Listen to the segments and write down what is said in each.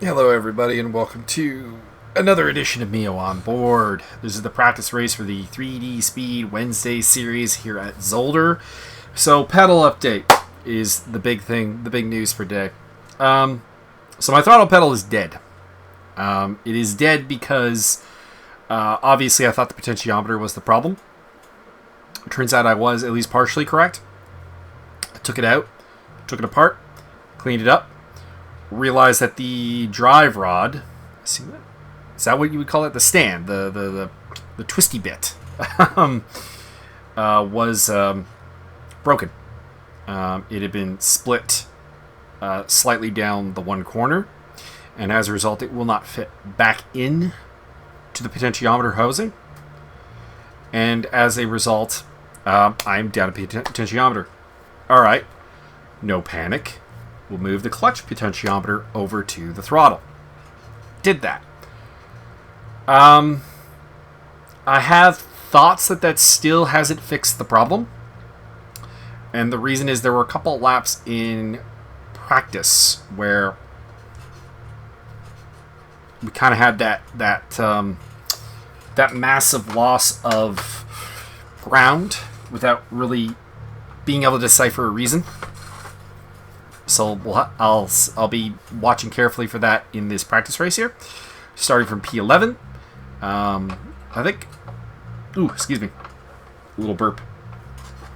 Hello, everybody, and welcome to another edition of Mio on Board. This is the practice race for the 3D Speed Wednesday series here at Zolder. So, pedal update is the big thing, the big news for today. So my throttle pedal is dead. It is dead because, obviously, I thought the potentiometer was the problem. It turns out I was at least partially correct. I took it out, took it apart, cleaned it up. Realized that the drive rod, is that what you would call it? The stand, the twisty bit, was broken. It had been split slightly down the one corner, and as a result, it will not fit back in to the potentiometer housing. And as a result, I'm down a potentiometer. All right, no panic. We'll move the clutch potentiometer over to the throttle. Did that. I have thoughts that still hasn't fixed the problem. And the reason is there were a couple laps in practice where we kind of had that massive loss of ground without really being able to decipher a reason. So I'll be watching carefully for that in this practice race here, starting from P11. I think. Ooh, excuse me, a little burp.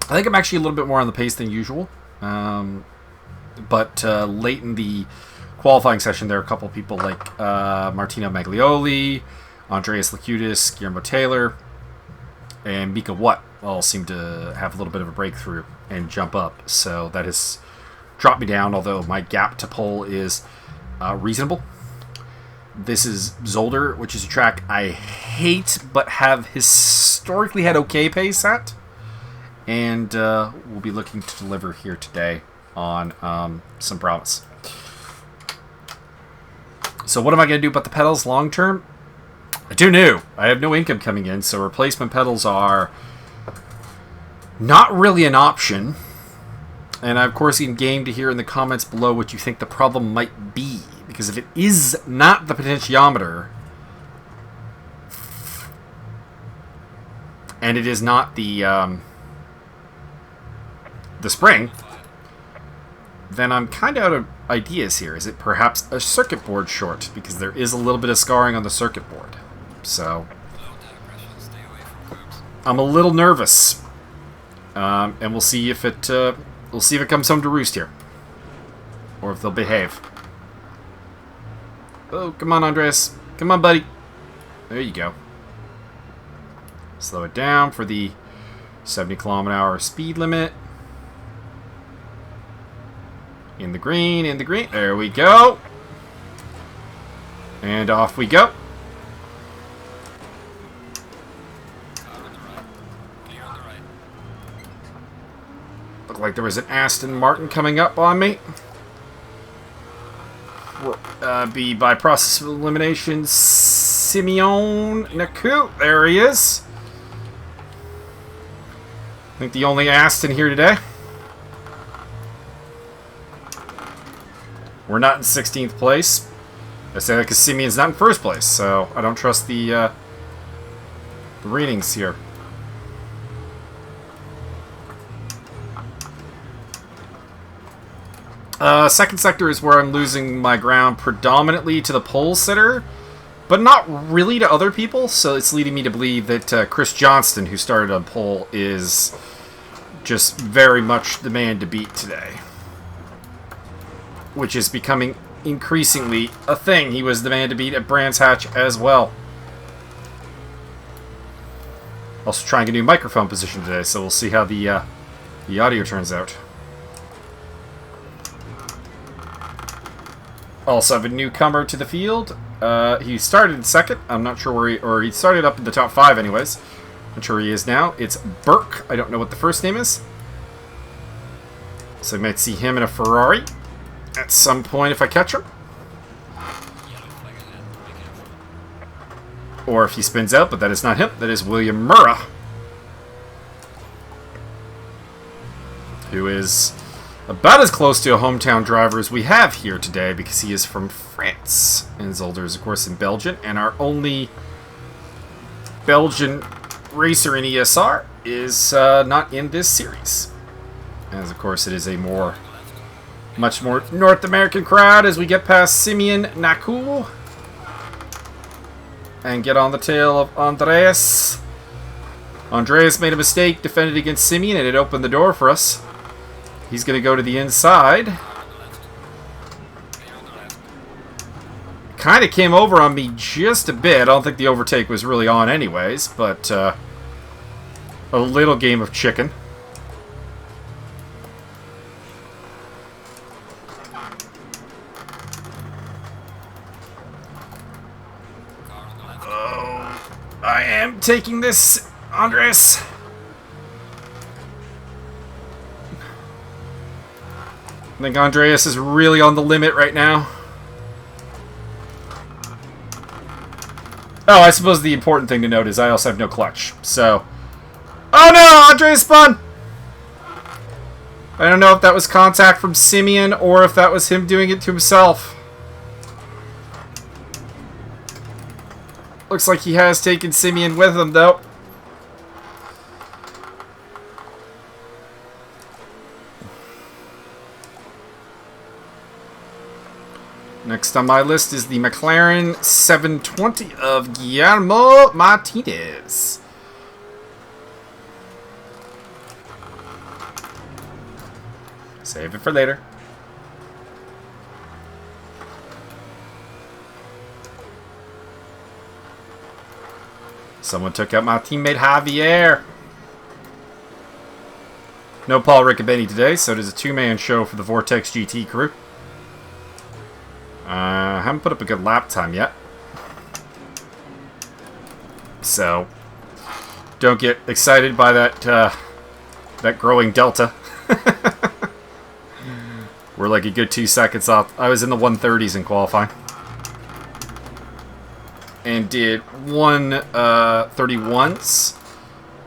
I think I'm actually a little bit more on the pace than usual. But late in the qualifying session, there are a couple people like Martino Maglioli, Andreas Lacutis, Guillermo Taylor, and Mika Watt all seem to have a little bit of a breakthrough and jump up. So that is drop me down, although my gap to pole is reasonable. This is Zolder, which is a track I hate, but have historically had okay pace at. And we'll be looking to deliver here today on some promise. So what am I going to do about the pedals long term? I do know. I have no income coming in, so replacement pedals are not really an option. And I, of course, am game to hear in the comments below what you think the problem might be. Because if it is not the potentiometer, and it is not the spring, then I'm kind of out of ideas here. Is it perhaps a circuit board short? Because there is a little bit of scarring on the circuit board. So I'm a little nervous. And we'll see if it... We'll see if it comes home to roost here. Or if they'll behave. Oh, come on, Andreas. Come on, buddy. There you go. Slow it down for the 70-kilometer-hour speed limit. In the green, in the green. There we go. And off we go. Like there was an Aston Martin coming up on me. Be by process of elimination Simeon Naku. There he is. I think the only Aston here today. We're not in 16th place. I say that because Simeon's not in first place, so I don't trust the readings here. Second sector is where I'm losing my ground predominantly to the pole sitter, but not really to other people, so it's leading me to believe that Chris Johnston, who started on pole, is just very much the man to beat today. Which is becoming increasingly a thing. He was the man to beat at Brands Hatch as well. Also trying a new microphone position today, so we'll see how the audio turns out. Also have a newcomer to the field. He started in second. I'm not sure where he started up in the top 5 anyways. Not sure where he is now. It's Burke. I don't know what the first name is. So I might see him in a Ferrari at some point if I catch him. Or if he spins out, but that is not him. That is William Murrah, who is about as close to a hometown driver as we have here today, because he is from France. And Zolder is, of course, in Belgium. And our only Belgian racer in ESR is not in this series. As, of course, it is a much more North American crowd as we get past Simeon Nakul. And get on the tail of Andreas. Andreas made a mistake, defended against Simeon, and it opened the door for us. He's going to go to the inside. Kind of came over on me just a bit. I don't think the overtake was really on anyways, but a little game of chicken. Oh, I am taking this, Andres. I think Andreas is really on the limit right now. Oh, I suppose the important thing to note is I also have no clutch, so... Oh no! Andreas spun! I don't know if that was contact from Simeon or if that was him doing it to himself. Looks like he has taken Simeon with him, though. Next on my list is the McLaren 720 of Guillermo Martinez. Save it for later. Someone took out my teammate Javier. No Paul Riccobeni today, so it is a two-man show for the Vortex GT crew. I haven't put up a good lap time yet. So, don't get excited by that growing delta. We're like a good 2 seconds off. I was in the 130s in qualifying. And did 131s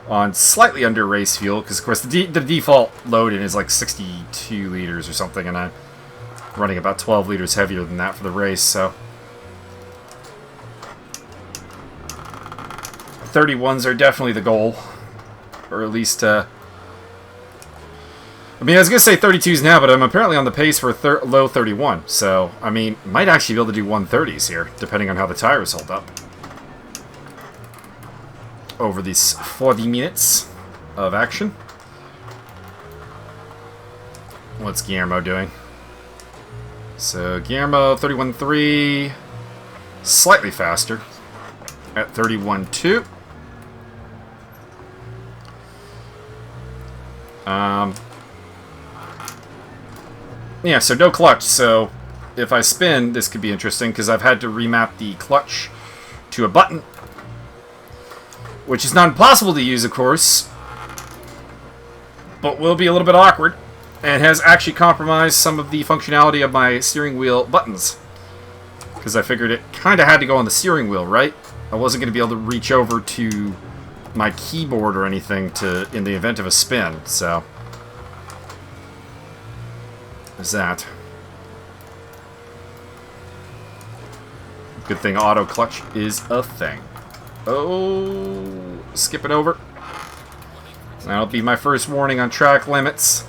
on slightly under race fuel. Because, of course, the default load-in is like 62 liters or something. And I'm running about 12 liters heavier than that for the race, so... 31s are definitely the goal. Or at least, I mean, I was going to say 32s now, but I'm apparently on the pace for a low 31. So, I mean, might actually be able to do 130s here, depending on how the tires hold up. Over these 40 minutes of action. What's Guillermo doing? So, Guillermo, 31.3, slightly faster, at 31.2. Yeah, so no clutch, so if I spin, this could be interesting, because I've had to remap the clutch to a button, which is not impossible to use, of course, but will be a little bit awkward. And has actually compromised some of the functionality of my steering wheel buttons. Because I figured it kind of had to go on the steering wheel, right? I wasn't going to be able to reach over to my keyboard or anything in the event of a spin, so... There's that. Good thing auto clutch is a thing. Oh, skip it over. That'll be my first warning on track limits.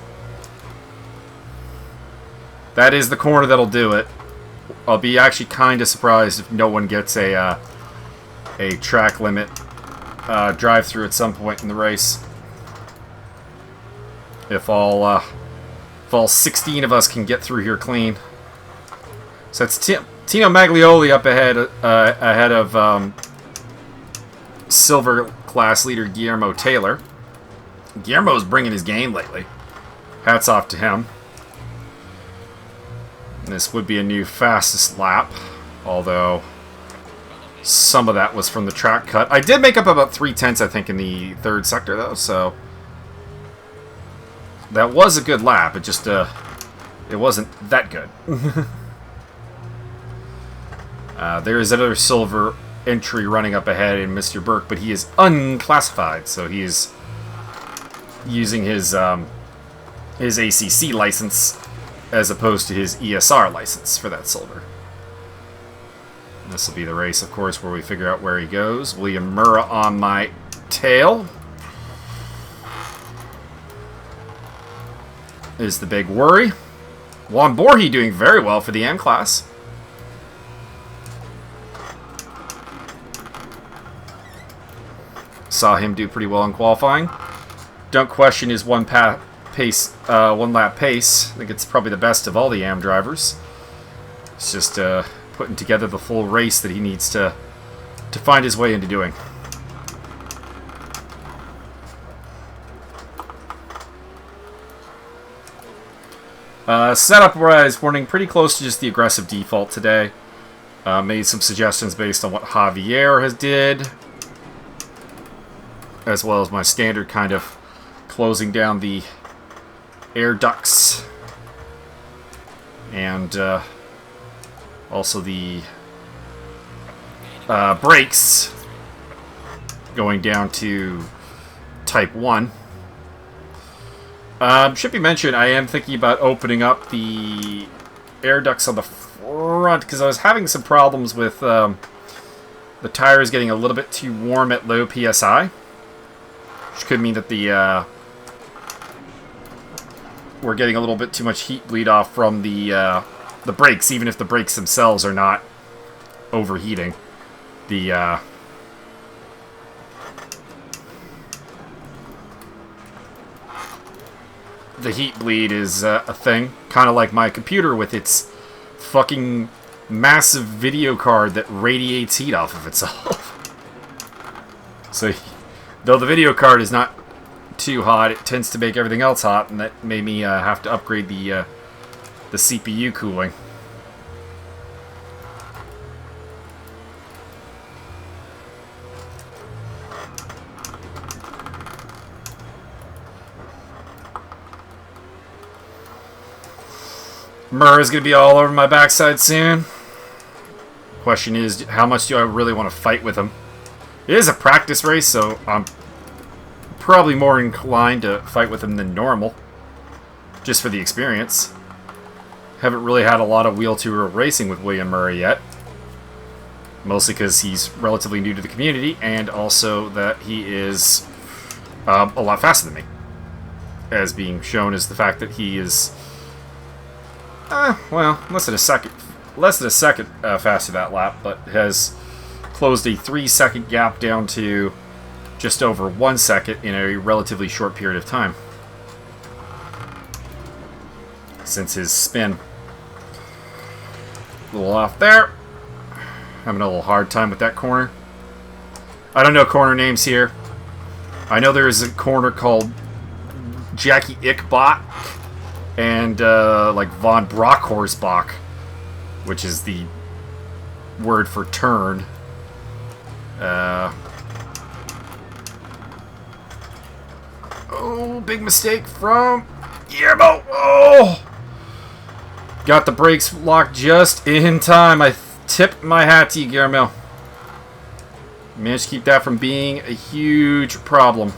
That is the corner that'll do it. I'll be actually kind of surprised if no one gets a track limit drive-through at some point in the race. If all 16 of us can get through here clean. So that's Tino Maglioli up ahead of silver class leader Guillermo Taylor. Guillermo's bringing his game lately. Hats off to him. This would be a new fastest lap, although some of that was from the track cut. I did make up about 3/10, I think, in the third sector, though, so that was a good lap. It just, it wasn't that good. There is another silver entry running up ahead in Mr. Burke, but he is unclassified, so he is using his his ACC license as opposed to his ESR license for that Zolder. This will be the race, of course, where we figure out where he goes. William Murrah on my tail is the big worry. Juan Borge doing very well for the M class. Saw him do pretty well in qualifying. Don't question his one lap pace. I think it's probably the best of all the AM drivers. It's just putting together the full race that he needs to find his way into doing. Setup wise, running pretty close to just the aggressive default today. Made some suggestions based on what Javier has did, as well as my standard kind of closing down the air ducts, and also the brakes going down to Type 1. Should be mentioned, I am thinking about opening up the air ducts on the front, because I was having some problems with the tires getting a little bit too warm at low PSI, which could mean that we're getting a little bit too much heat bleed off from the brakes, even if the brakes themselves are not overheating. The heat bleed is a thing, kind of like my computer with its fucking massive video card that radiates heat off of itself. So, though the video card is not too hot, it tends to make everything else hot, and that made me have to upgrade the CPU cooling. Murrah's going to be all over my backside soon. Question is, how much do I really want to fight with him? It is a practice race, so I'm probably more inclined to fight with him than normal, just for the experience. Haven't really had a lot of wheel tour racing with William Murrah yet. Mostly because he's relatively new to the community, and also that he is a lot faster than me. As being shown as the fact that he is... well, less than a second faster that lap, but has closed a 3-second gap down to just over 1 second in a relatively short period of time since his spin. A little off there. Having a little hard time with that corner. I don't know corner names here. I know there is a corner called Jackie Ickbot and like Von Brockhorsbach, which is the word for turn. Oh, big mistake from Guillermo. Oh! Got the brakes locked just in time. I tip my hat to you, Guillermo. Managed to keep that from being a huge problem.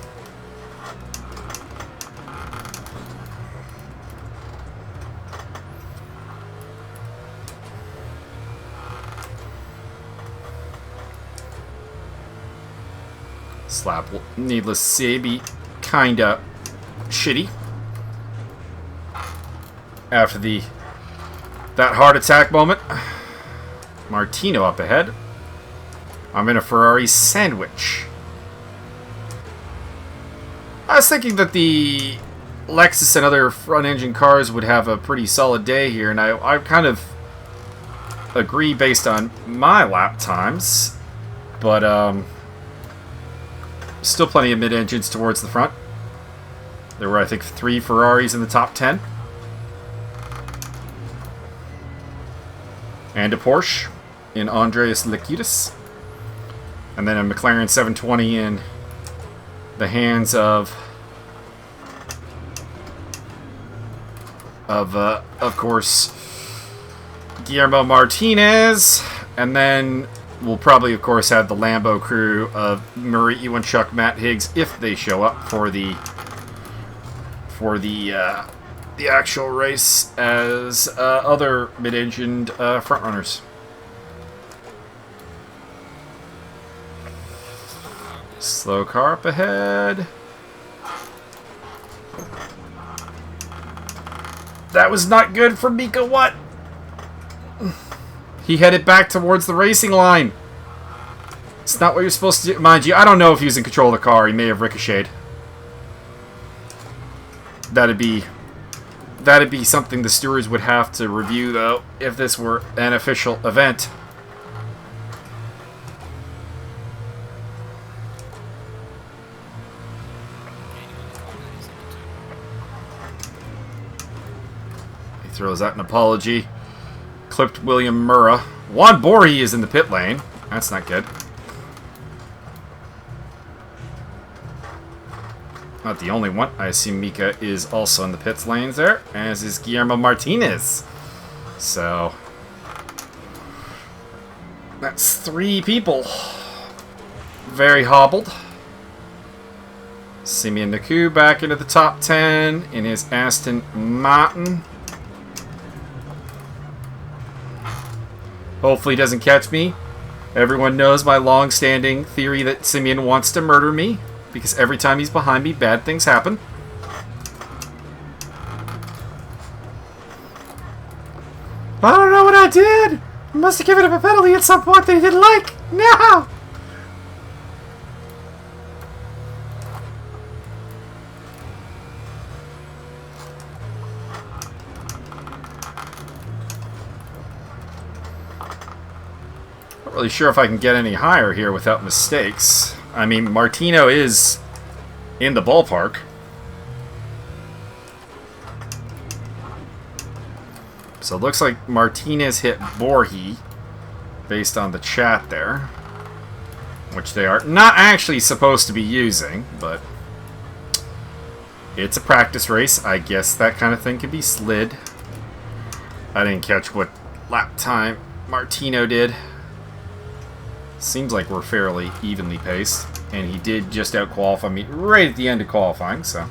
Slap, needless to say, be kinda shitty after that heart attack moment. Martino up ahead. I'm in a Ferrari sandwich. I was thinking that the Lexus and other front-engine cars would have a pretty solid day here, and I kind of agree based on my lap times, but still plenty of mid-engines towards the front. There were, I think, 3 Ferraris in the top 10. And a Porsche in Andreas Lekitis. And then a McLaren 720 in the hands of course, Guillermo Martinez. And then we'll probably, of course, have the Lambo crew of Murray Iwanchuk, Matt Higgs, if they show up for the the actual race as other mid-engined frontrunners. Slow car up ahead. That was not good for Mika. What? He headed back towards the racing line. It's not what you're supposed to do. Mind you, I don't know if he was in control of the car. He may have ricocheted. That'd be something the stewards would have to review, though, if this were an official event. He throws out an apology. Clipped William Murrah. Juan Borhi is in the pit lane. That's not good. Not the only one. I assume Mika is also in the pits lanes there, as is Guillermo Martinez. So that's 3 people. Very hobbled. Simeon Naku back into the top 10 in his Aston Martin. Hopefully he doesn't catch me. Everyone knows my long-standing theory that Simeon wants to murder me, because every time he's behind me, bad things happen. I don't know what I did! I must have given him a penalty at some point that he didn't like! No! Not really sure if I can get any higher here without mistakes. I mean, Martino is in the ballpark. So it looks like Martinez hit Borhi based on the chat there, which they are not actually supposed to be using, but it's a practice race. I guess that kind of thing can be slid. I didn't catch what lap time Martino did. Seems like we're fairly evenly paced, and he did just out-qualify me right at the end of qualifying, so.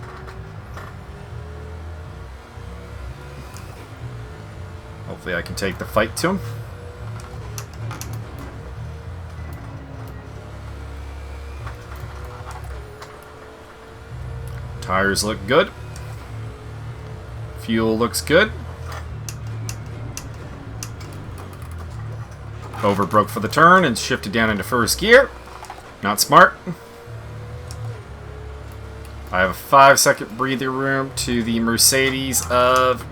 Hopefully I can take the fight to him. Tires look good. Fuel looks good. Overbroke for the turn and shifted down into first gear. Not smart. I have a 5-second breather room to the Mercedes of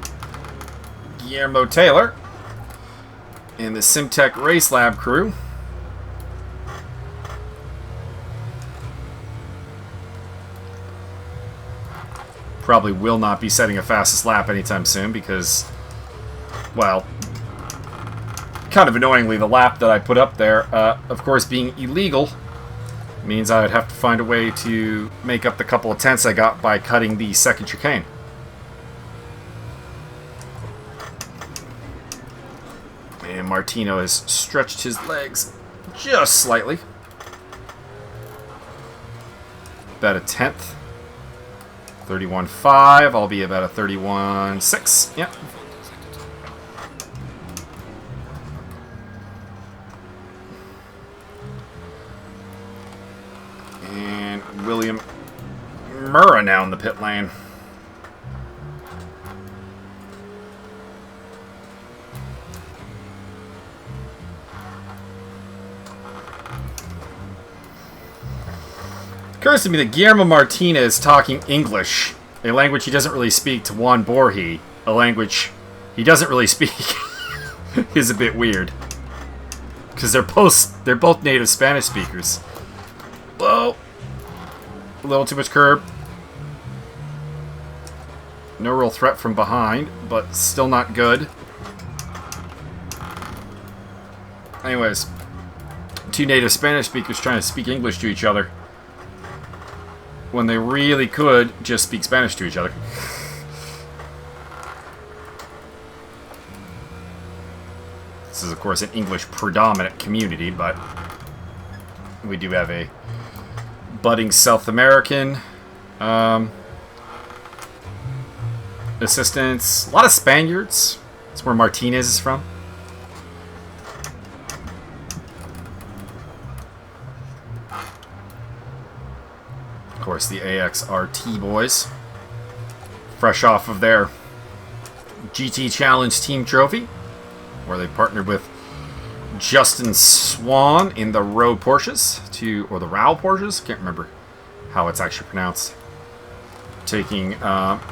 Guillermo Taylor and the Simtech Race Lab crew. Probably will not be setting a fastest lap anytime soon because, well, kind of annoyingly, the lap that I put up there, of course, being illegal, means I would have to find a way to make up the couple of tenths I got by cutting the second chicane. And Martino has stretched his legs just slightly. About a tenth. 31.5. I'll be about a 31.6. Yep. And William Murrah now in the pit lane. Occurs to me that Guillermo Martinez talking English, a language he doesn't really speak, to Juan Borhi, a language he doesn't really speak, is a bit weird. Because they're both native Spanish speakers. Whoa! A little too much curb. No real threat from behind, but still not good. Anyways, two native Spanish speakers trying to speak English to each other when they really could just speak Spanish to each other. This is, of course, an English-predominant community, but we do have a budding South American assistants. A lot of Spaniards. That's where Martinez is from. Of course, the AXRT boys. Fresh off of their GT Challenge Team Trophy, where they partnered with Justin Swan in the Rowe Porsches, or the Rao Porsches, can't remember how it's actually pronounced, taking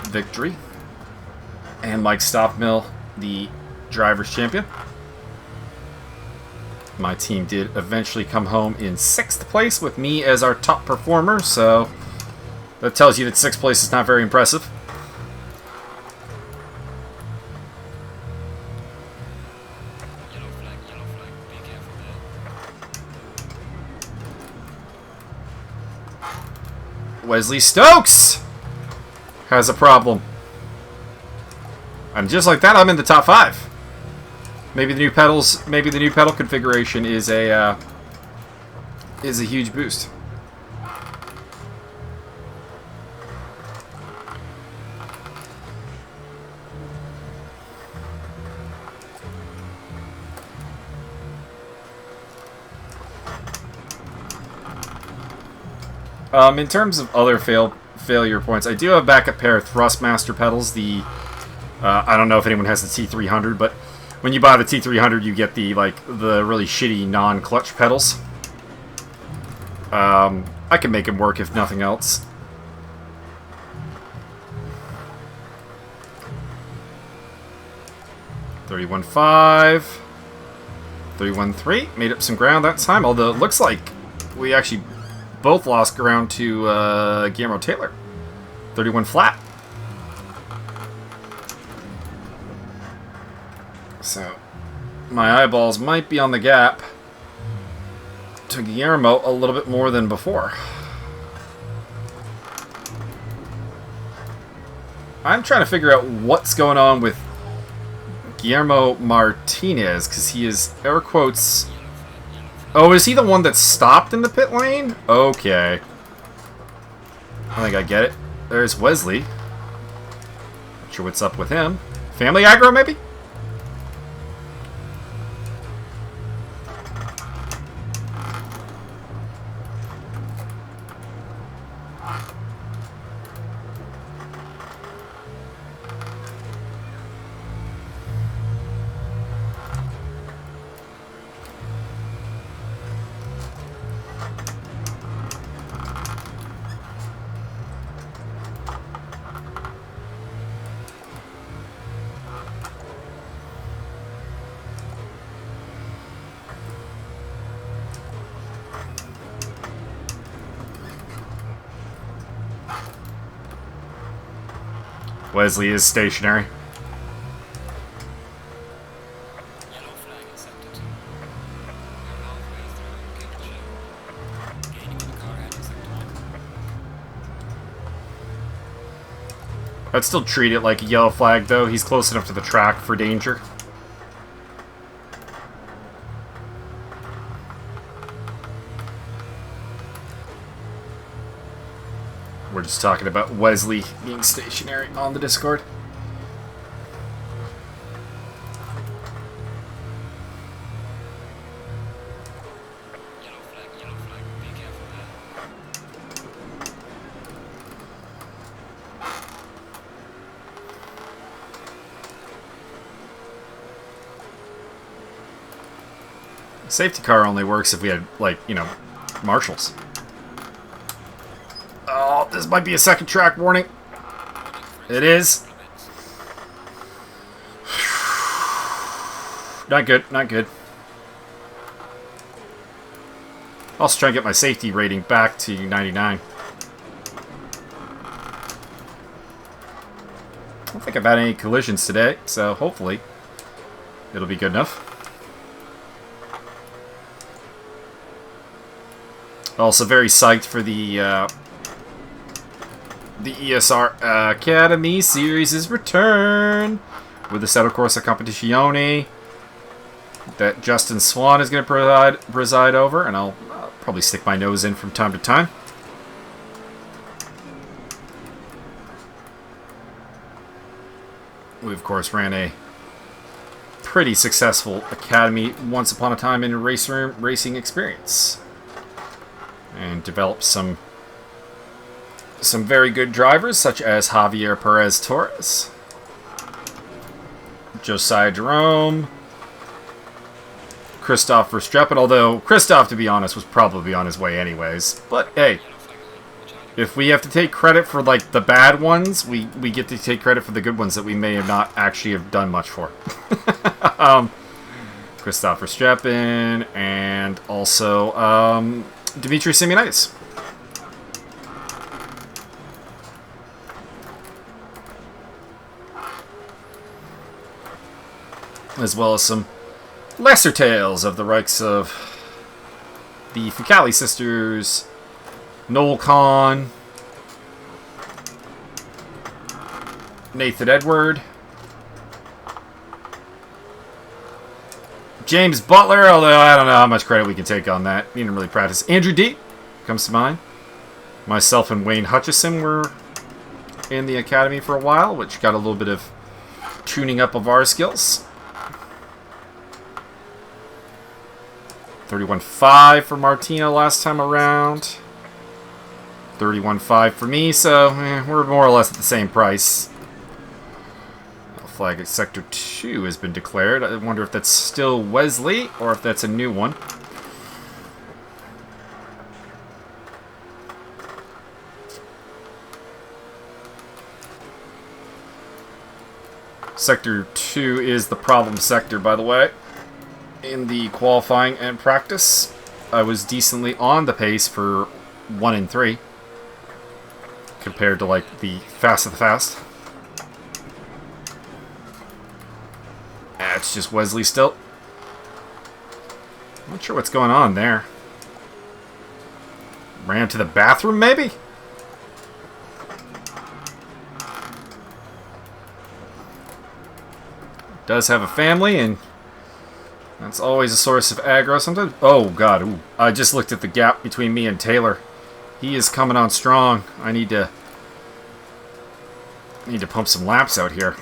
victory. And Mike Stockmill, the Drivers' Champion. My team did eventually come home in 6th place with me as our top performer, so that tells you that 6th place is not very impressive. Wesley Stokes has a problem. And just like that, I'm in the top 5. Maybe the new pedals, maybe the new pedal configuration is a huge boost. In terms of other failure points, I do have a backup pair of Thrustmaster pedals. I don't know if anyone has the T300, but when you buy the T300, you get the really shitty non-clutch pedals. I can make them work if nothing else. .31.5, 31.3, made up some ground that time. Although it looks like we actually both lost ground to Guillermo Taylor. 31 flat. So, my eyeballs might be on the gap to Guillermo a little bit more than before. I'm trying to figure out what's going on with Guillermo Martinez, because he is, air quotes... Oh, is he the one that stopped in the pit lane? Okay. I think I get it. There's Wesley. Not sure what's up with him. Family aggro, maybe? Wesley is stationary. I'd still treat it like a yellow flag, though. He's close enough to the track for danger. We're just talking about Wesley being stationary on the Discord. Safety car only works if we had, like, you know, marshals. Oh, this might be a second track warning. It is. Not good, not good. Also trying to get my safety rating back to 99. I don't think I've had any collisions today, so hopefully it'll be good enough. Also very psyched for the ESR Academy Series' return with the Assetto Corsa Competizione that Justin Swan is going to preside over, and I'll probably stick my nose in from time to time. of course, ran a pretty successful academy once upon a time in racing experience. And developed some very good drivers, such as Javier Perez Torres, Josiah Jerome, Christoph Verstappen, although Christoph, to be honest, was probably on his way anyways. But hey, if we have to take credit for like the bad ones, we get to take credit for the good ones that we may have not actually have done much for. Christoph Verstappen, and also Dimitri Simeonitis. As well as some lesser tales of the likes of the Ficali sisters, Noel Kahn, Nathan Edward, James Butler, although I don't know how much credit we can take on that. He didn't really practice. Andrew D comes to mind. Myself and Wayne Hutchison were in the academy for a while, which got a little bit of tuning up of our skills. 31.5 for Martino last time around. 31.5 for me, so we're more or less at the same price. Flag at Sector 2 has been declared. I wonder if that's still Wesley or if that's a new one. Sector 2 is the problem sector, by the way. In the qualifying and practice, I was decently on the pace for 1 and 3 compared to like the fast of the fast. It's just Wesley still. Not sure what's going on there. Ran to the bathroom, maybe? Does have a family, and that's always a source of aggro sometimes. Oh, God. Ooh. I just looked at the gap between me and Taylor. He is coming on strong. I need to pump some laps out here.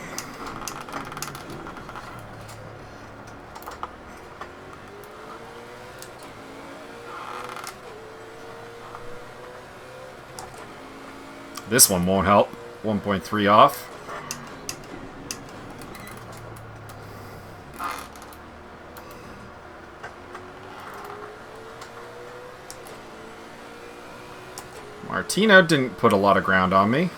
This one won't help. 1.3 off. Martino didn't put a lot of ground on me.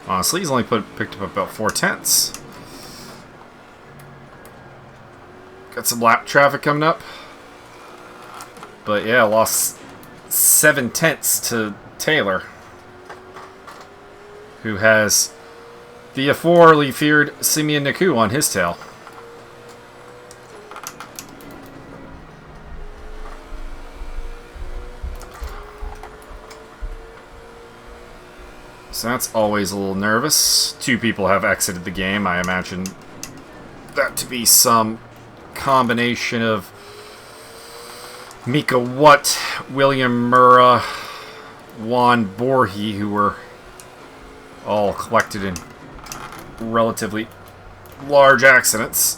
Honestly, he's only picked up about 4/10. Got some lap traffic coming up. But yeah, lost 7/10 to Taylor, who has the aforely feared Simeon Naku on his tail. So that's always a little nervous. 2 people have exited the game. I imagine that to be some combination of Mika Watt, William Murrah, Juan Borji, who were all collected in relatively large accidents.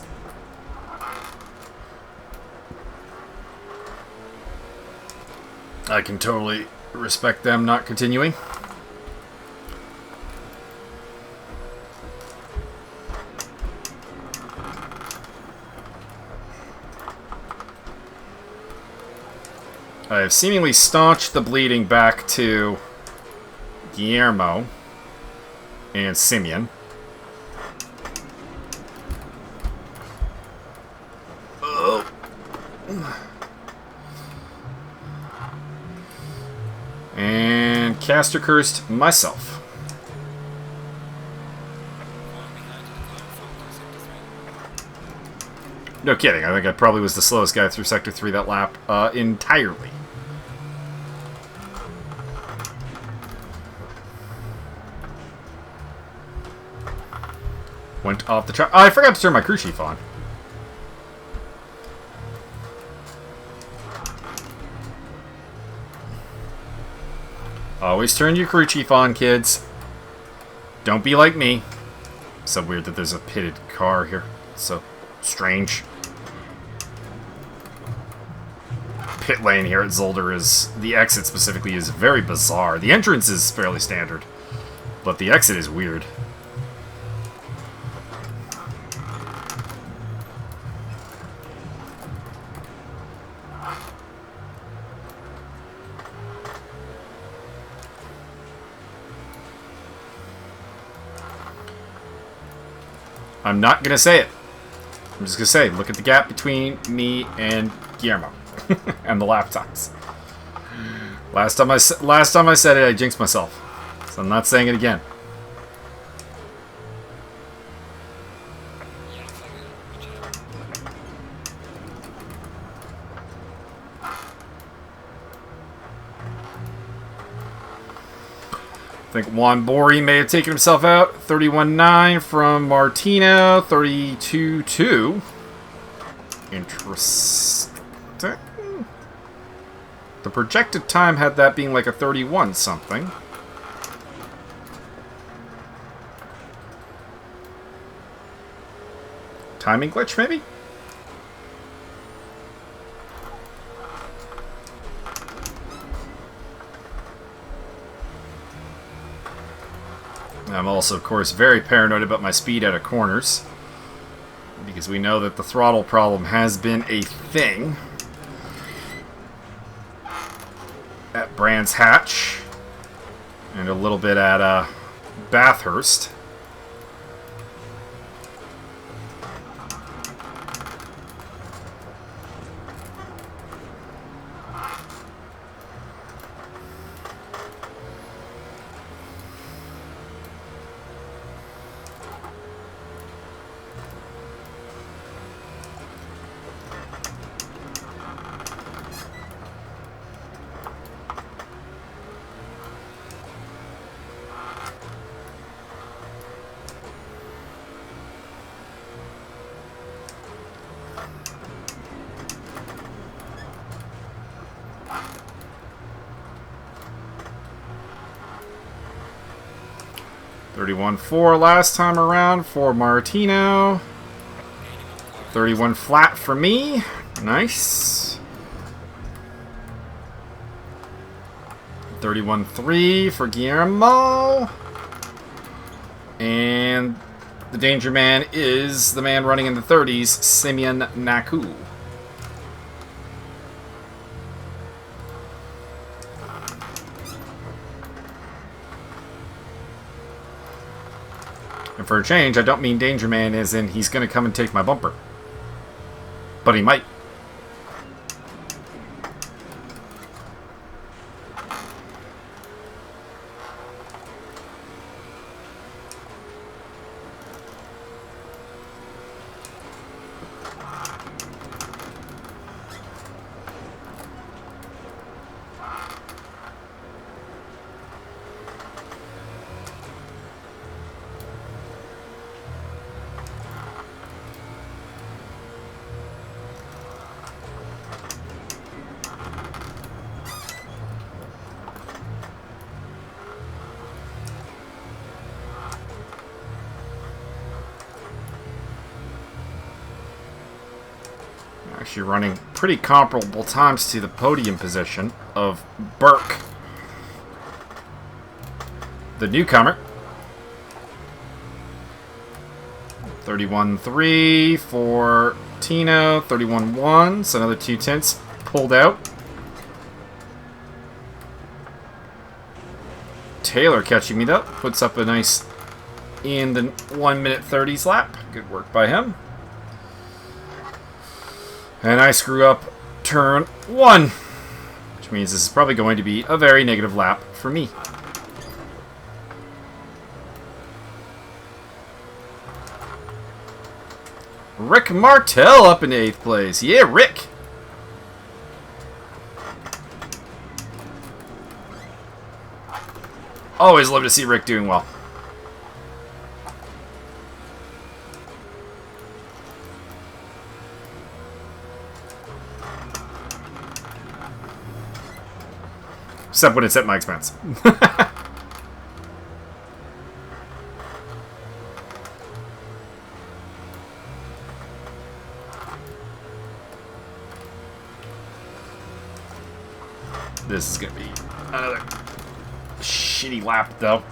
I can totally respect them not continuing. I have seemingly staunched the bleeding back to Guillermo and Simeon. Oh. And caster cursed myself. No kidding, I think I probably was the slowest guy through Sector 3 that lap entirely. Went off the track. Oh, I forgot to turn my crew chief on. Always turn your crew chief on, kids. Don't be like me. So weird that there's a pitted car here. So strange. Pit lane here at Zolder is... The exit specifically is very bizarre. The entrance is fairly standard, but the exit is weird. I'm not gonna say it. I'm just gonna say, look at the gap between me and Guillermo, and the lap times. Last time I said it, I jinxed myself, so I'm not saying it again. I think Juan Bori may have taken himself out. 31.9 from Martino. 32.2. Interesting. The projected time had that being like a 31 something. Timing glitch, maybe? I'm also, of course, very paranoid about my speed out of corners, because we know that the throttle problem has been a thing at Brands Hatch and a little bit at Bathurst. .31.4 last time around for Martino. 31 flat for me. Nice. 31.3 for Guillermo. And the danger man is the man running in the 30s, Simeon Naku. And for a change, I don't mean Danger Man as in he's going to come and take my bumper. But he might. Actually running pretty comparable times to the podium position of Burke, the newcomer. 31.3 for Tino, 31.1, so another 2 tenths pulled out. Taylor catching me up, puts up a nice in the 1 minute 30s lap. Good work by him. And I screw up turn 1, which means this is probably going to be a very negative lap for me. Rick Martell up in 8th place. Yeah, Rick! Always love to see Rick doing well. Except when it's at my expense. This is going to be another shitty lap, though.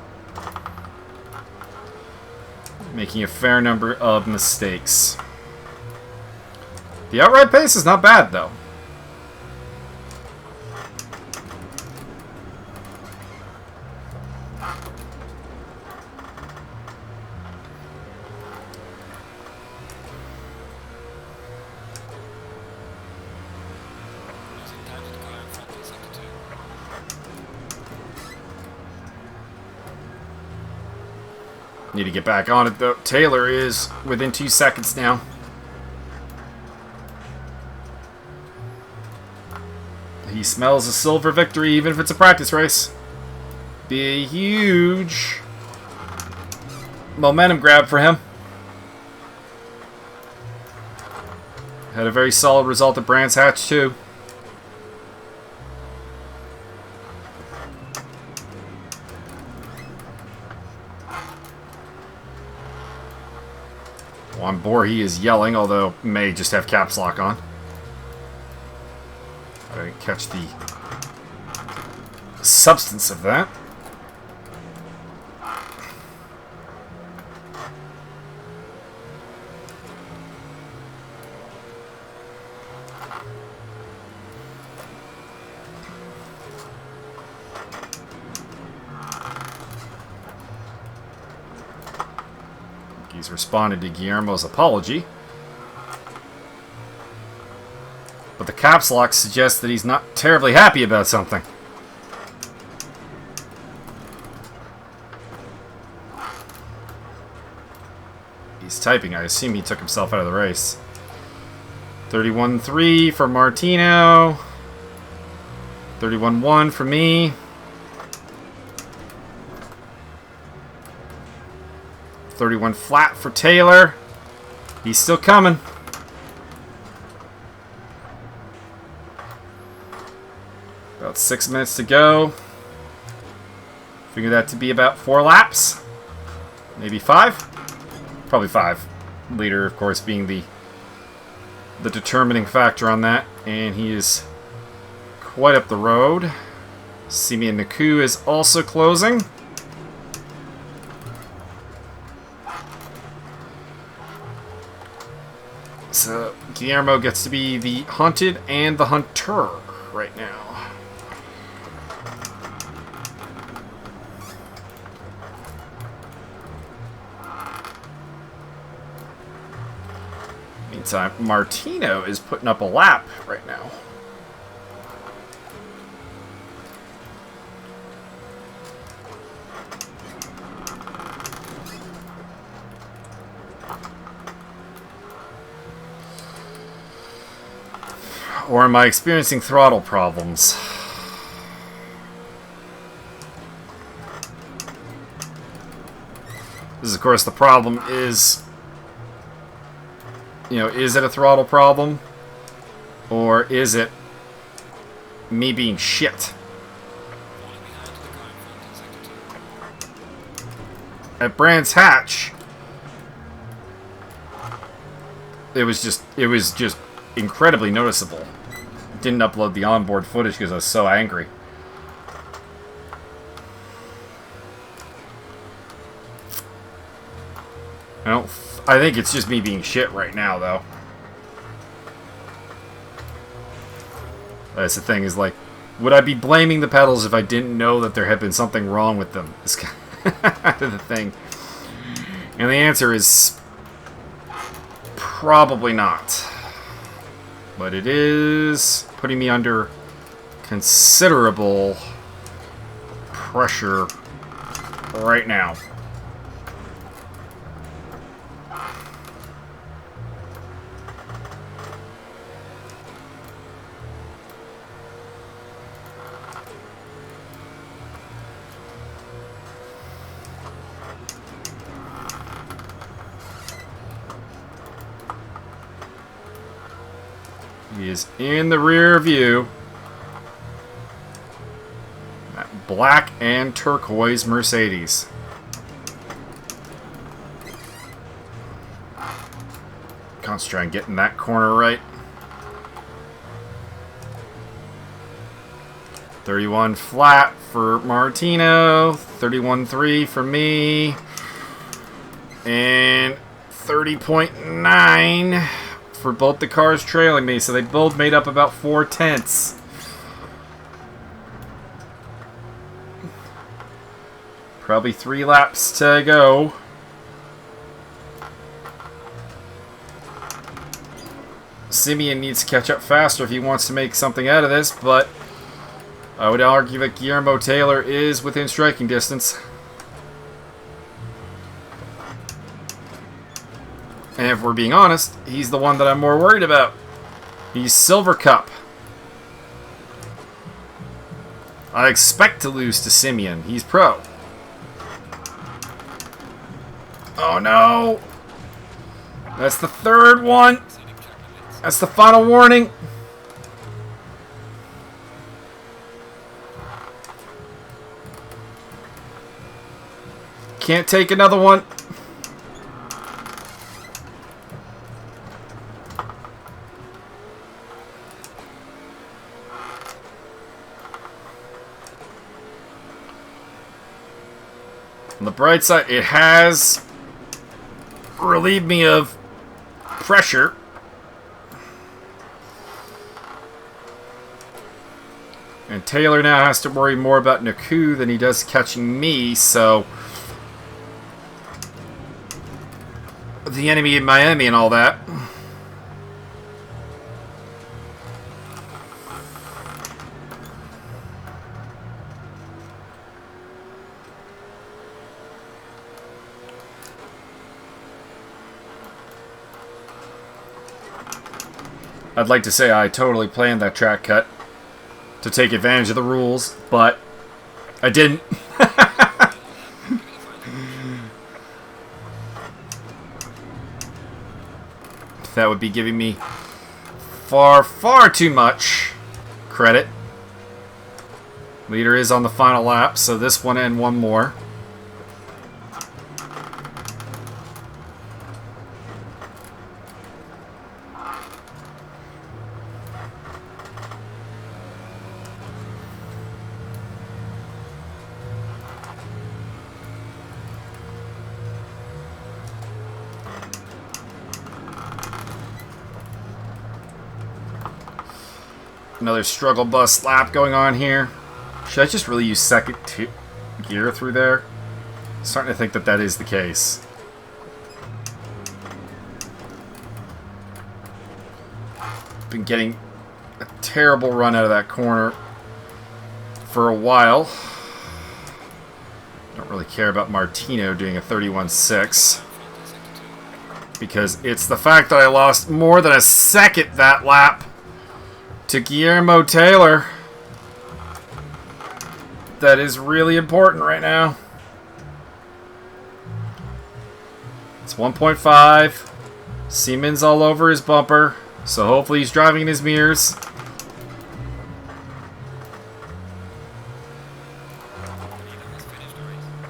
Making a fair number of mistakes. The outright pace is not bad, though. Need to get back on it, though. Taylor is within 2 seconds now. He smells a silver victory, even if it's a practice race. Be a huge momentum grab for him. Had a very solid result at Brands Hatch, too. On board, he is yelling, although may just have caps lock on. I didn't catch the substance of that. He's responded to Guillermo's apology. But the caps lock suggests that he's not terribly happy about something. He's typing. I assume he took himself out of the race. 31-3 for Martino. 31-1 for me. 31 flat for Taylor. He's still coming. About 6 minutes to go. Figure that to be about 4 laps. Maybe 5? Probably 5. Leader, of course, being the determining factor on that. And he is quite up the road. Simeon Naku is also closing. So Guillermo gets to be the hunted and the hunter right now. Meantime, Martino is putting up a lap right now. Or am I experiencing throttle problems? This is, of course, the problem is, is it a throttle problem? Or is it me being shit? At Brands Hatch, it was just incredibly noticeable. Didn't upload the onboard footage because I was so angry. I think it's just me being shit right now, though. That's the thing, is like, would I be blaming the pedals if I didn't know that there had been something wrong with them? It's kind of the thing. And the answer is probably not. But it is putting me under considerable pressure right now. He is in the rear view. That black and turquoise Mercedes. Concentrate on getting that corner right. 31 flat for Martino, 31.3 for me, and 30.9 for both the cars trailing me. So they both made up about 4/10. Probably 3 laps to go. Simeon needs to catch up faster if he wants to make something out of this, but I would argue that Guillermo Taylor is within striking distance. And if we're being honest, he's the one that I'm more worried about. He's Silver Cup. I expect to lose to Simeon. He's pro. Oh no! That's the third one. That's the final warning. Can't take another one. On the bright side, it has relieved me of pressure. And Taylor now has to worry more about Naku than he does catching me, so the enemy in Miami and all that. I'd like to say I totally planned that track cut to take advantage of the rules, but I didn't. That would be giving me far, far too much credit. Leader is on the final lap, so this one and one more. Another struggle bus lap going on here. Should I just really use second gear through there? I'm starting to think that that is the case. Been getting a terrible run out of that corner for a while. Don't really care about Martino doing a 31.6. Because it's the fact that I lost more than a second that lap to Guillermo Taylor that is really important right now. It's 1.5. Siemens all over his bumper, so hopefully he's driving in his mirrors.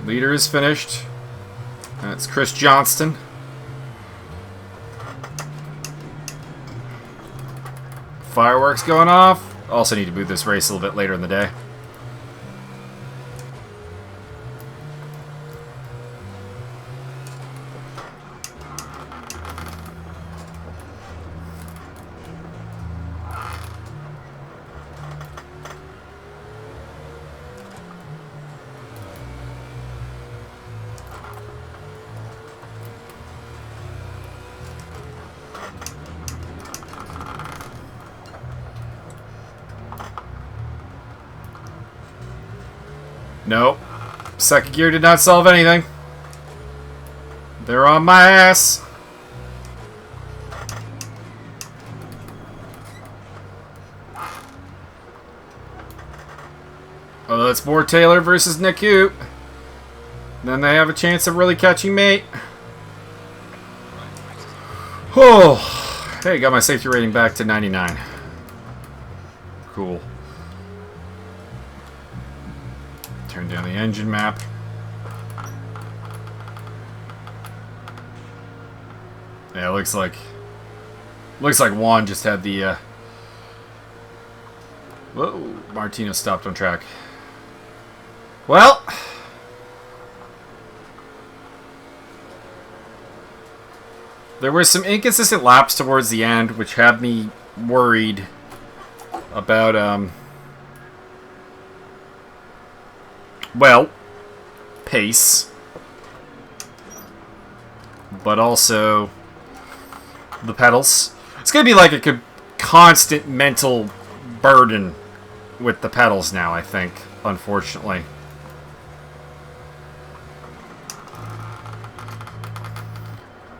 Leader is finished. That's Chris Johnston. Fireworks going off. Also need to move this race a little bit later in the day. Nope. Second gear did not solve anything. They're on my ass. Oh, that's more Taylor versus Naku. Then they have a chance of really catching me. Oh, hey, got my safety rating back to 99. Cool. Turn down the engine map. Yeah, it looks like Juan just had the Whoa, Martino stopped on track. Well, there were some inconsistent laps towards the end, which had me worried about, well, pace, but also the pedals. It's going to be like a constant mental burden with the pedals now, I think, unfortunately.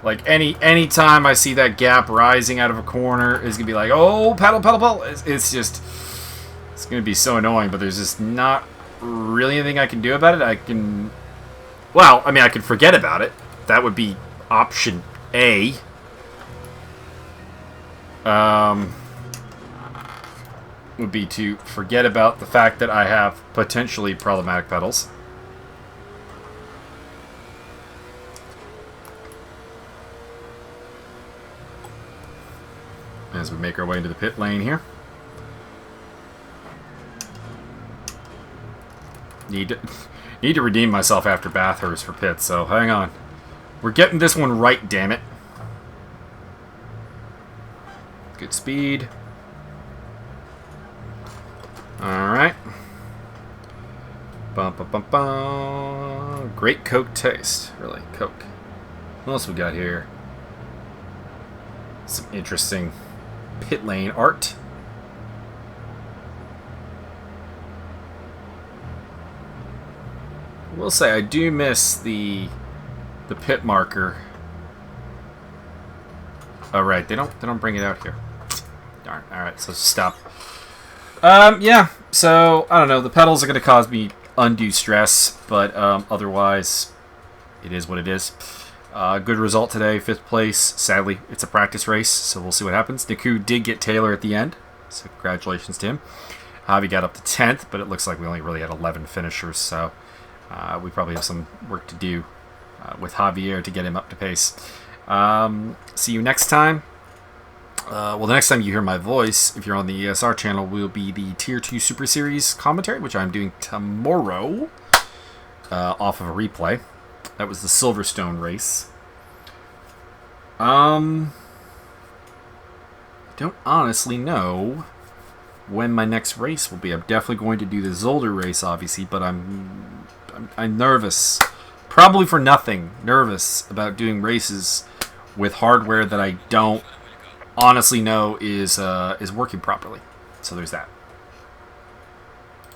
Like, any time I see that gap rising out of a corner, is going to be like, oh, pedal, pedal, pedal. It's just, it's going to be so annoying, but there's just not really anything I can do about it. I can, well, I mean, I could forget about it. That would be option A. Would be to forget about the fact that I have potentially problematic pedals. As we make our way into the pit lane here. Need to redeem myself after Bathurst for pits, so hang on. We're getting this one right, damn it. Good speed. Alright. Bum, bum, bum, bum. Great Coke taste. Really, Coke. What else we got here? Some interesting pit lane art. I will say I do miss the pit marker. Oh right, they don't bring it out here. Darn. All right, so stop. Yeah. So I don't know. The pedals are going to cause me undue stress, but otherwise, it is what it is. Good result today, 5th place. Sadly, it's a practice race, so we'll see what happens. Niku did get Taylor at the end, so congratulations to him. Javi got up to 10th, but it looks like we only really had 11 finishers, so we probably have some work to do with Javier to get him up to pace. See you next time. Well, the next time you hear my voice, if you're on the ESR channel, will be the Tier 2 Super Series commentary, which I'm doing tomorrow off of a replay. That was the Silverstone race. I don't honestly know when my next race will be. I'm definitely going to do the Zolder race, obviously, but I'm nervous. Probably for nothing. Nervous about doing races with hardware that I don't honestly know is working properly. So there's that.